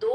2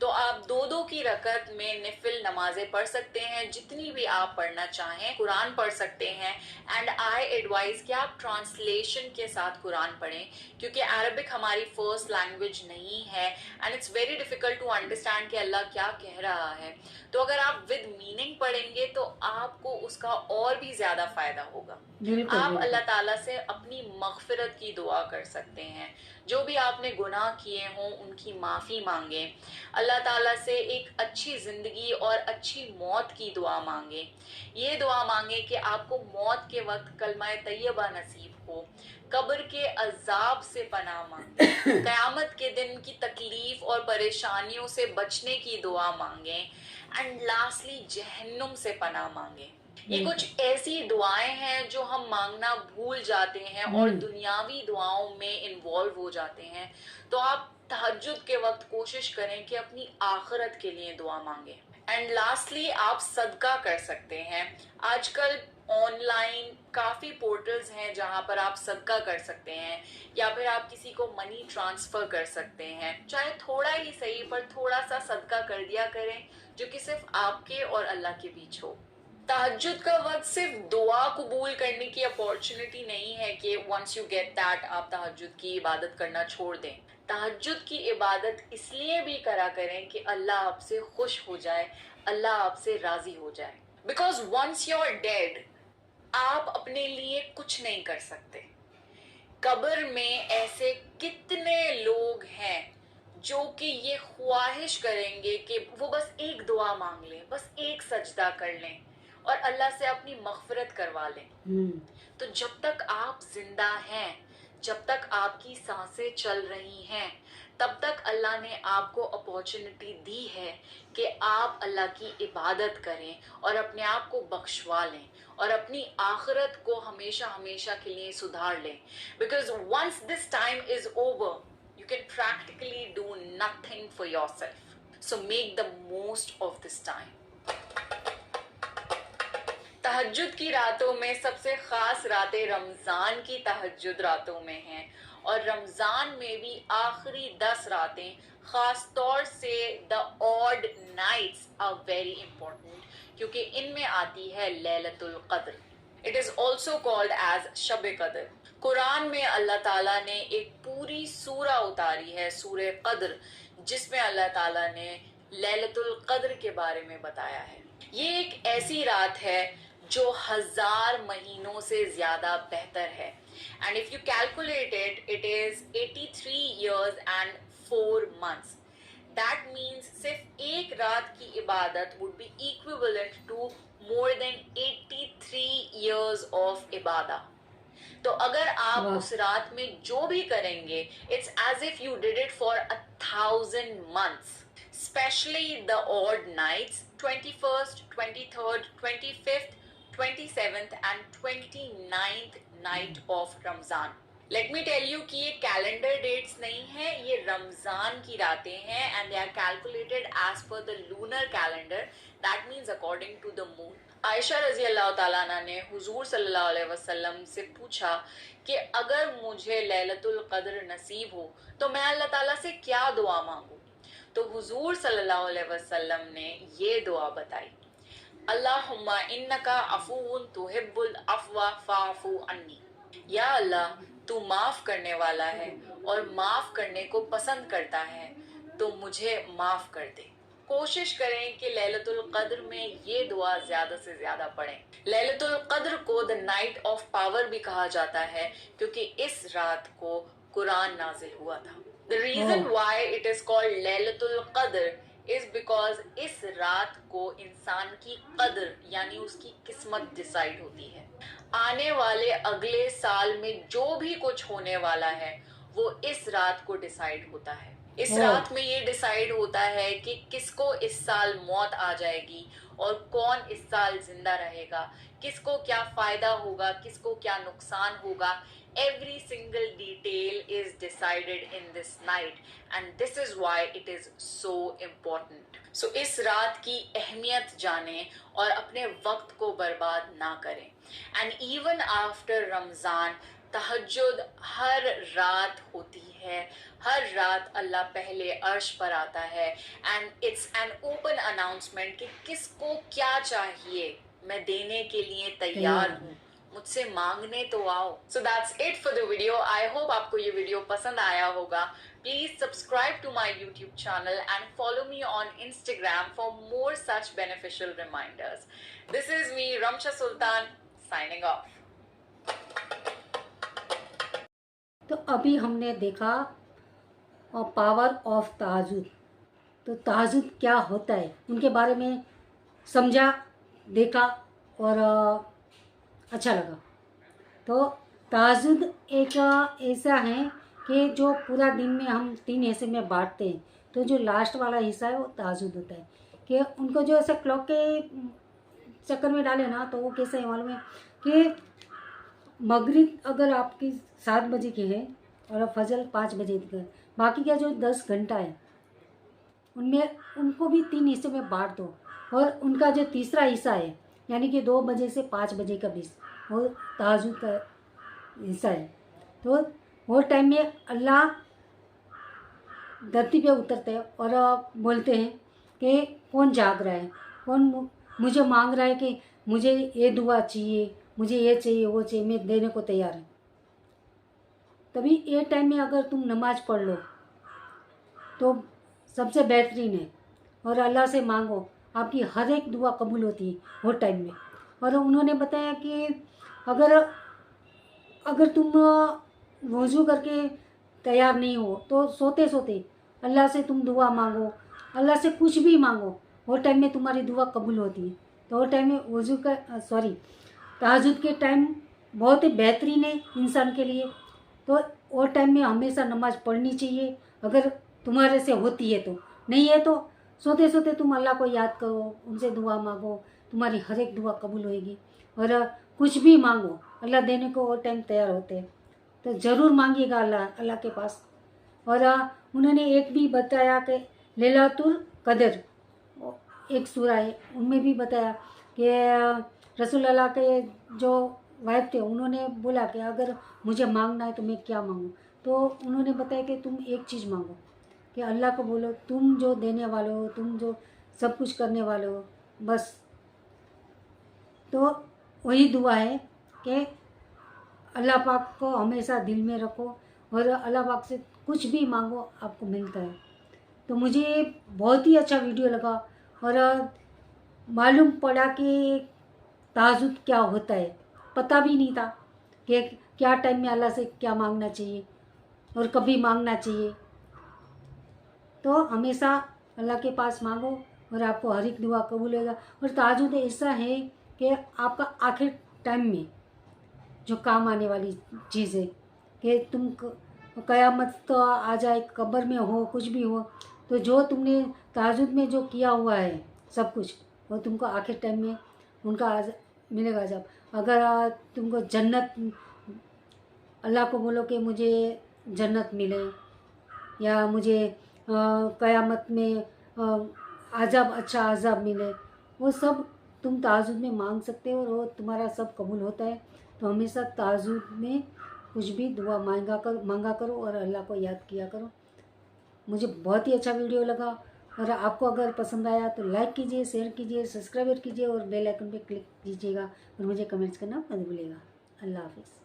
تو آپ دو دو کی رکعت میں نفل نمازیں پڑھ سکتے ہیں، جتنی بھی آپ پڑھنا چاہیں، قرآن پڑھ سکتے ہیں. اینڈ آئی ایڈوائز کہ آپ ٹرانسلیشن کے ساتھ قرآن پڑھیں، کیونکہ عربک ہماری فرسٹ لینگویج نہیں ہے and it's very difficult to understand کہ اللہ کیا کہہ رہا ہے. تو اگر آپ ود میننگ پڑھیں گے تو آپ کو اس کا اور بھی زیادہ فائدہ ہوگا. آپ اللہ تعالیٰ سے اپنی مغفرت کی دعا کر سکتے ہیں، جو بھی آپ نے گناہ کیے ہوں ان کی معافی مانگیں، اللہ تعالیٰ سے ایک اچھی زندگی اور اچھی موت کی دعا مانگیں. یہ دعا مانگیں کہ آپ کو موت کے وقت کلمہ طیبہ نصیب ہو، قبر کے عذاب سے پناہ مانگیں، قیامت کے دن کی تکلیف اور پریشانیوں سے بچنے کی دعا مانگیں، اینڈ لاسٹلی جہنم سے پناہ مانگیں. یہ کچھ ایسی دعائیں ہیں جو ہم مانگنا بھول جاتے ہیں اور دنیاوی دعاؤں میں انوالو ہو جاتے ہیں. تو آپ تہجد کے وقت کوشش کریں کہ اپنی آخرت کے لیے دعا مانگیں. اینڈ لاسٹلی آپ صدقہ کر سکتے ہیں. آج کل آن لائن کافی پورٹلز ہیں جہاں پر آپ صدقہ کر سکتے ہیں، یا پھر آپ کسی کو منی ٹرانسفر کر سکتے ہیں. چاہے تھوڑا ہی صحیح پر تھوڑا سا صدقہ کر دیا کریں، جو کہ صرف آپ کے اور اللہ کے بیچ ہو. تہجد کا وقت صرف دعا قبول کرنے کی اپارچونٹی نہیں ہے کہ ونس یو گیٹ دیٹ آپ تہجد کی عبادت کرنا چھوڑ دیں. تہجد کی عبادت اس لیے بھی کرا کریں کہ اللہ آپ سے خوش ہو جائے، اللہ آپ سے راضی ہو جائے. Because once you are dead آپ اپنے لیے کچھ نہیں کر سکتے. قبر میں ایسے کتنے لوگ ہیں جو کہ یہ خواہش کریں گے کہ وہ بس ایک دعا مانگ لیں، بس ایک سجدہ کر لیں اور اللہ سے اپنی مغفرت کروا لیں. تو جب تک آپ زندہ ہیں، جب تک آپ کی سانسیں چل رہی ہیں، تب تک اللہ نے آپ کو اپارچونٹی دی ہے کہ آپ اللہ کی عبادت کریں اور اپنے آپ کو بخشوا لیں اور اپنی آخرت کو ہمیشہ ہمیشہ کے لیے سدھار لیں. Because once this time is over you can practically do nothing for yourself. So make the most of this time. تہجد کی راتوں میں سب سے خاص راتیں رمضان کی تہجد راتوں میں ہیں، اور رمضان میں بھی آخری 10 راتیں خاص طور سے the odd nights are very important، کیونکہ ان میں آتی ہے لیلۃ القدر. It is also called as شب قدر. قرآن میں اللہ تعالیٰ نے ایک پوری سورہ اتاری ہے، سورہ قدر، جس میں اللہ تعالیٰ نے لیلۃ القدر کے بارے میں بتایا ہے. یہ ایک ایسی رات ہے جو 1000 مہینوں سے زیادہ بہتر ہے. And if you calculate it, it is 83 years and 4 months. That means صرف ایک رات کی عبادت would be equivalent to more than 83 years of Ubadah. تو اگر آپ اس رات میں جو بھی کریں گے it's as if you did it for 1000 months. Especially the odd nights 21st, 23rd, 25th, 27th and 29th night of Ramzan. Let me tell you کہ یہ کیلنڈر ڈیٹس نہیں ہیں، یہ رمضان کی راتیں ہیں and they are calculated as per the lunar calendar. That means according to the moon. عائشہ رضی اللہ تعالیٰ عنہ نے حضور صلی اللہ علیہ وسلم سے پوچھا کہ اگر مجھے لیلۃ القدر نصیب ہو تو میں اللہ تعالیٰ سے کیا دعا مانگوں؟ تو حضور صلی اللہ علیہ وسلم نے یہ دعا بتائی، اللہم انکا عفو تحب العفو فاعف عنی. یا اللہ تو معاف کرنے والا ہے اور معاف کرنے کو پسند کرتا ہے، تو مجھے معاف کر دے. کوشش کریں کہ لیلۃ القدر میں یہ دعا زیادہ سے زیادہ پڑھیں. لیلۃ القدر کو the night of power بھی کہا جاتا ہے کیونکہ اس رات کو قرآن نازل ہوا تھا. The reason why it is called لیلۃ القدر is because اس رات کو انسان کی قدر یعنی اس کی قسمت ڈیسائیڈ ہوتی ہے. آنے والے اگلے سال میں جو بھی کچھ ہونے والا ہے وہ اس رات کو ڈیسائیڈ ہوتا ہے. اس رات میں یہ ڈیسائیڈ ہوتا ہے کہ کس کو اس سال موت آ جائے گی اور کون اس سال زندہ رہے گا، کس کو کیا فائدہ ہوگا، کس کو کیا نقصان ہوگا. Every single detail is decided in this night, and this is why it is so important. So اس رات کی اہمیت جانیں اور اپنے وقت کو برباد نہ کریں. And even after رمضان تہجد ہر رات ہوتی ہے. ہر رات اللہ پہلے عرش پر آتا ہے. And it's an open announcement کہ کس کو کیا چاہیے میں دینے کے لیے تیار ہوں. مجھ سے مانگنے تو آؤ. So that's it for the video. I hope آپ کو یہ ویڈیو پسند آیا ہوگا. Please subscribe to my YouTube channel and follow me on Instagram for more such beneficial reminders. This is me, Ramcha Sultan, signing off. تو ابھی ہم نے دیکھا پاور آف تہجد. تو تہجد کیا ہوتا ہے ان کے بارے میں سمجھا, دیکھا اور اچھا لگا. تو تہجد ایک ایسا ہے کہ جو پورا دن میں ہم 3 حصے میں بانٹتے ہیں. تو جو لاسٹ والا حصہ ہے وہ تہجد ہوتا ہے. کہ ان کو جو ایسے کلاک کے چکر میں ڈالے نا تو وہ کیسے معلوم ہے کہ مغرب اگر آپ کی 7 بجے کی ہے اور فجر 5 بجے کی ہے, باقی کا جو 10 گھنٹہ ہے ان میں ان کو بھی 3 حصے میں بانٹ دو. اور ان کا جو تیسرا حصہ ہے یعنی کہ 2 بجے سے 5 بجے کا بیچ وہ تہجد کا حصہ ہے. تو وہ ٹائم میں اللہ دھرتی پہ اترتے ہیں اور بولتے ہیں کہ کون جاگ رہا ہے, کون مجھے مانگ رہا ہے کہ مجھے یہ دعا چاہیے, مجھے یہ چاہیے وہ چاہیے, میں دینے کو تیار ہوں. تبھی یہ ٹائم میں اگر تم نماز پڑھ لو تو سب سے بہترین ہے. اور اللہ سے مانگو, آپ کی ہر ایک دعا قبول ہوتی ہے وہ ٹائم میں. اور انہوں نے بتایا کہ اگر تم وضو کر کے تیار نہیں ہو تو سوتے سوتے اللہ سے تم دعا مانگو, اللہ سے کچھ بھی مانگو, وہ ٹائم میں تمہاری دعا قبول ہوتی ہے. تو وہ ٹائم میں تہجد کے ٹائم بہت ہی بہترین ہے انسان کے لیے. تو وہ ٹائم میں ہمیشہ نماز پڑھنی چاہیے اگر تمہارے سے ہوتی ہے. تو نہیں ہے تو سوتے سوتے تم اللہ کو یاد کرو, ان سے دعا مانگو, تمہاری ہر ایک دعا قبول ہوئے گی. اور کچھ بھی مانگو اللہ دینے کو وہ ٹائم تیار ہوتے ہیں. تو ضرور مانگیے گا اللہ کے پاس. اور انہوں نے ایک بھی بتایا کہ لیلۃ القدر ایک سورہ ہے, ان میں بھی بتایا کہ رسول اللہ کے جو وائف تھے انہوں نے بولا کہ اگر مجھے مانگنا ہے تو میں کیا مانگوں. تو انہوں نے بتایا کہ تم ایک چیز مانگو کہ اللہ کو بولو تم جو دینے والے ہو, تم جو سب کچھ کرنے والے ہو, بس. تو وہی دعا ہے کہ اللہ پاک کو ہمیشہ دل میں رکھو اور اللہ پاک سے کچھ بھی مانگو آپ کو ملتا ہے. تو مجھے بہت ہی اچھا ویڈیو لگا اور معلوم پڑا کہ تہجد کیا ہوتا ہے. پتہ بھی نہیں تھا کہ کیا ٹائم میں اللہ سے کیا مانگنا چاہیے اور کبھی مانگنا چاہیے. تو ہمیشہ اللہ کے پاس مانگو اور آپ کو ہر ایک دعا قبول ہوگا. اور تہجد ایسا ہے کہ آپ کا آخر ٹائم میں جو کام آنے والی چیز ہے کہ تم قیامت تو آ جائے, قبر میں ہو, کچھ بھی ہو, تو جو تم نے تہجد میں جو کیا ہوا ہے سب کچھ وہ تم کو آخر ٹائم میں ان کا ملے گا. جب اگر تم کو جنت, اللہ کو بولو کہ مجھے جنت ملے یا مجھے قیامت میں عذاب, اچھا عذاب ملے, وہ سب تم تہجد میں مانگ سکتے ہو اور وہ تمہارا سب قبول ہوتا ہے. تو ہمیشہ تہجد میں کچھ بھی دعا مانگا کرو اور اللہ کو یاد کیا کرو. مجھے بہت ہی اچھا ویڈیو لگا اور آپ کو اگر پسند آیا تو لائک کیجیے, شیئر کیجیے, سبسکرائب کیجیے اور بیل آئکن پہ کلک کیجیے گا اور مجھے کمنٹس کرنا مت بھولیے گا. اللہ حافظ.